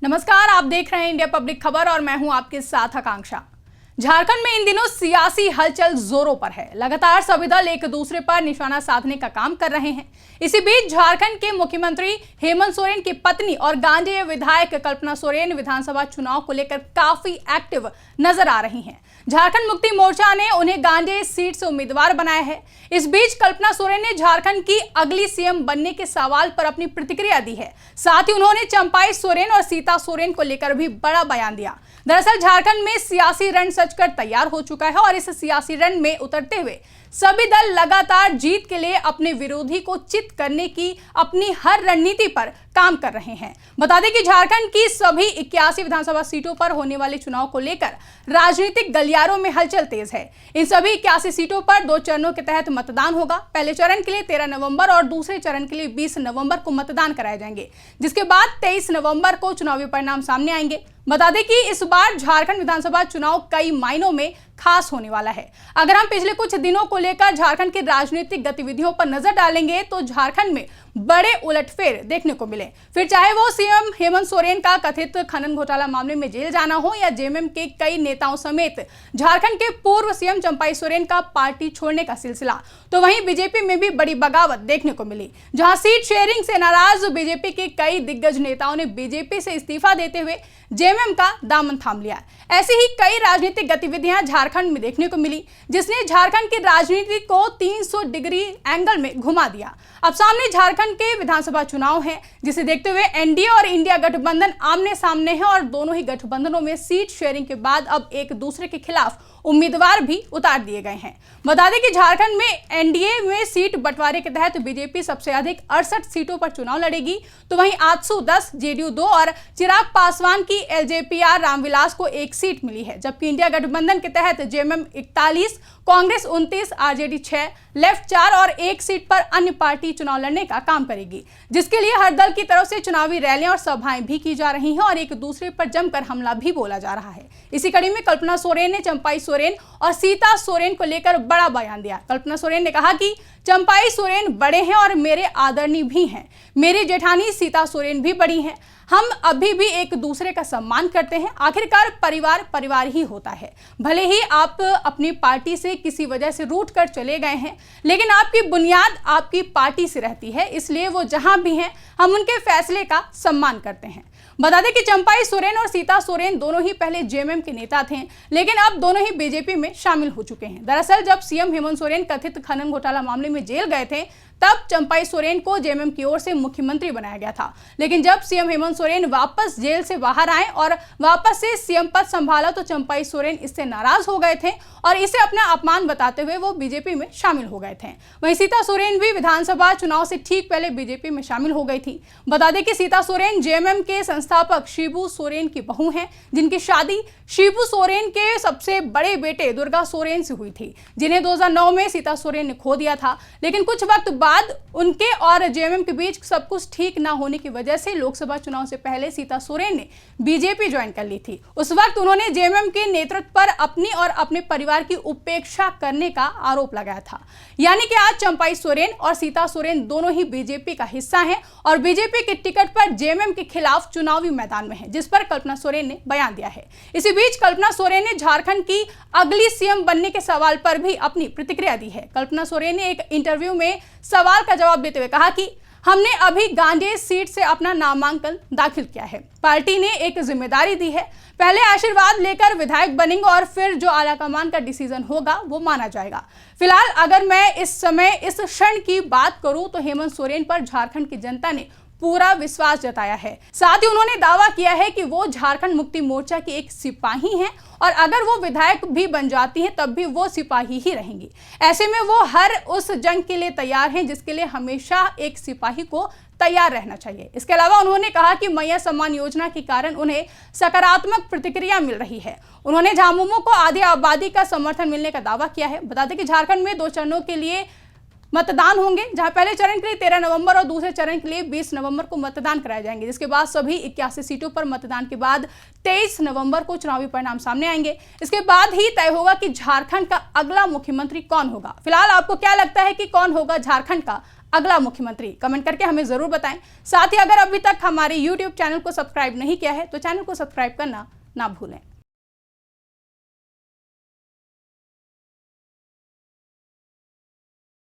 नमस्कार, आप देख रहे हैं इंडिया पब्लिक खबर और मैं हूं आपके साथ आकांक्षा। झारखंड में इन दिनों सियासी हलचल जोरों पर है। लगातार सभी दल एक दूसरे पर निशाना साधने का काम कर रहे हैं। इसी बीच झारखंड के मुख्यमंत्री हेमंत सोरेन की पत्नी और गांजेय विधायक कल्पना सोरेन विधानसभा चुनाव को लेकर काफी एक्टिव नजर आ रही हैं। झारखंड मुक्ति मोर्चा ने उन्हें गांजेय सीट से उम्मीदवार बनाया है। इस बीच कल्पना सोरेन ने झारखंड की अगली सीएम बनने के सवाल पर अपनी प्रतिक्रिया दी है। साथ ही उन्होंने चंपाई सोरेन और सीता सोरेन को लेकर भी बड़ा बयान दिया। दरअसल झारखंड में सियासी रण सजकर तैयार हो चुका है और इस सियासी रण में उतरते हुए सभी दल लगातार जीत के लिए अपने विरोधी को चित करने की अपनी हर रणनीति पर काम कर रहे हैं। बता दें कि झारखंड की सभी 81 विधानसभा सीटों पर होने वाले चुनाव को लेकर राजनीतिक गलियारों में हलचल तेज है। इन सभी 81 सीटों पर 2 चरणों के तहत मतदान होगा। पहले चरण के लिए 13 नवंबर और दूसरे चरण के लिए 20 नवंबर को मतदान कराए जाएंगे, जिसके बाद 23 नवंबर को चुनावी परिणाम सामने आएंगे। बता दें कि इस बार झारखंड विधानसभा चुनाव कई मायनों में खास होने वाला है। अगर हम पिछले कुछ दिनों को लेकर झारखंड की राजनीतिक गतिविधियों पर नजर डालेंगे तो झारखंड में बड़े उलटफेर देखने को मिले। फिर चाहे वो सीएम हेमंत सोरेन का कथित खनन घोटाला मामले में जेल जाना हो या जेएमएम के कई नेताओं समेत झारखंड के पूर्व सीएम चंपाई सोरेन का पार्टी छोड़ने का सिलसिला, तो वहीं बीजेपी में भी बड़ी बगावत देखने को मिली, जहां सीट शेयरिंग से नाराज बीजेपी के कई दिग्गज नेताओं ने बीजेपी से इस्तीफा देते हुए जेएमएम का दामन थाम लिया। ऐसी ही कई राजनीतिक गतिविधियां झारखंड में देखने को मिली, जिसने झारखंड की राजनीति को 300 डिग्री एंगल में घुमा दिया। अब सामने झारखंड के विधानसभा चुनाव हैं, जिसे देखते हुए एनडीए और इंडिया गठबंधन आमने सामने हैं और दोनों ही गठबंधनों में सीट शेयरिंग के बाद अब एक दूसरे के खिलाफ उम्मीदवार भी उतार दिए गए हैं। बता दें कि झारखंड में एनडीए में सीट बंटवारे के तहत बीजेपी सबसे अधिक 68 सीटों पर चुनाव लड़ेगी, तो वहीं आजसू 10, जेडीयू 2 और चिराग पासवान की एलजेपीआर रामविलास को 1 सीट मिली है। जबकि इंडिया गठबंधन के तहत जेएमएम 41, कांग्रेस 29, आरजेडी 6, लेफ्ट 4 और 1 सीट पर अन्य पार्टी चुनाव लड़ने का काम करेगी, जिसके लिए हर दल की तरफ से चुनावी रैलियां और सभाएं भी की जा रही हैं और एक दूसरे पर जमकर हमला भी बोला जा रहा है। इसी कड़ी में कल्पना सोरेन ने चंपाई सोरेन और सीता सोरेन को लेकर बड़ा बयान दिया। कल्पना सोरेन ने कहा कि चंपाई सोरेन बड़े हैं और मेरे आदरणीय भी हैं। मेरी जेठानी सीता सोरेन भी बड़ी हैं। हम अभी भी एक दूसरे का सम्मान करते हैं। आखिरकार परिवार परिवार ही होता है। भले ही आप अपनी पार्टी से किसी वजह से रूठ कर चले गए हैं, लेकिन आपकी बुनियाद आपकी पार्टी से रहती है, इसलिए वो जहां भी हैं हम उनके फैसले का सम्मान करते हैं। बता दें कि चंपाई सोरेन और सीता सोरेन दोनों ही पहले जेएमएम के नेता थे, लेकिन अब दोनों ही बीजेपी में शामिल हो चुके हैं। दरअसल जब सीएम हेमंत सोरेन कथित खनन घोटाला मामले में जेल गए थे, तब चंपाई सोरेन को जेएमएम की ओर से मुख्यमंत्री बनाया गया था। लेकिन जब सीएम हेमंत सोरेन वापस जेल से बाहर आए और वापस से सीएम पद संभाला, तो चंपाई सोरेन इससे नाराज हो गए थे और इसे अपना अपमान बताते हुए वो बीजेपी में शामिल हो गए थे। वहीं सीता सोरेन भी विधानसभा चुनाव से ठीक पहले बीजेपी में शामिल हो गई थी। बता दें कि सीता सोरेन जेएमएम के संस्थापक शिबू सोरेन की बहू हैं, जिनकी शादी शिबू सोरेन के सबसे बड़े बेटे दुर्गा सोरेन से हुई थी, जिन्हें 2009 में सीता सोरेन ने खो दिया था। लेकिन कुछ वक्त बाद उनके और जेएमएम के बीच सब कुछ ठीक ना होने की वजह से लोकसभा चुनाव से पहले सीता सोरेन ने बीजेपी ज्वाइन कर ली थी। उस वक्त उन्होंने जेएमएम के नेतृत्व पर अपनी और अपने परिवार की उपेक्षा करने का आरोप लगाया था। यानी कि आज चंपाई सोरेन और सीता सोरेन दोनों ही बीजेपी का हिस्सा हैं और बीजेपी के टिकट पर जेएमएम के खिलाफ चुनावी मैदान में है, जिस पर कल्पना सोरेन ने बयान दिया है। इसी बीच कल्पना सोरेन ने झारखंड की अगली सीएम बनने के सवाल पर भी अपनी प्रतिक्रिया दी है। कल्पना सोरेन ने एक इंटरव्यू में सवाल का जवाब देते हुए कहा कि हमने अभी गांजेय सीट से अपना नामांकन दाखिल किया है। पार्टी ने एक जिम्मेदारी दी है, पहले आशीर्वाद लेकर विधायक बनेंगे और फिर जो आलाकमान का डिसीजन होगा वो माना जाएगा। फिलहाल अगर मैं इस समय इस क्षण की बात करूं तो हेमंत सोरेन पर झारखंड की जनता ने पूरा विश्वास जताया है। साथ ही उन्होंने दावा किया है कि वो झारखंड मुक्ति मोर्चा की एक सिपाही हैं और अगर वो विधायक भी बन जाती हैं तब भी वो सिपाही ही रहेंगी। ऐसे में वो हर उस जंग के लिए तैयार हैं जिसके लिए हमेशा एक सिपाही को तैयार रहना चाहिए। इसके अलावा उन्होंने कहा कि मैया सम्मान योजना के कारण उन्हें सकारात्मक प्रतिक्रिया मिल रही है। उन्होंने झामुमो को आधी आबादी का समर्थन मिलने का दावा किया है। बता दें कि झारखंड में 2 चरणों के लिए मतदान होंगे, जहां पहले चरण के लिए 13 नवंबर और दूसरे चरण के लिए 20 नवंबर को मतदान कराए जाएंगे, जिसके बाद सभी 81 सीटों पर मतदान के बाद 23 नवंबर को चुनावी परिणाम सामने आएंगे। इसके बाद ही तय होगा कि झारखंड का अगला मुख्यमंत्री कौन होगा। फिलहाल आपको क्या लगता है कि कौन होगा झारखंड का अगला मुख्यमंत्री? कमेंट करके हमें जरूर बताएं। साथ ही अगर अभी तक हमारे YouTube चैनल को सब्सक्राइब नहीं किया है तो चैनल को सब्सक्राइब करना ना भूलें।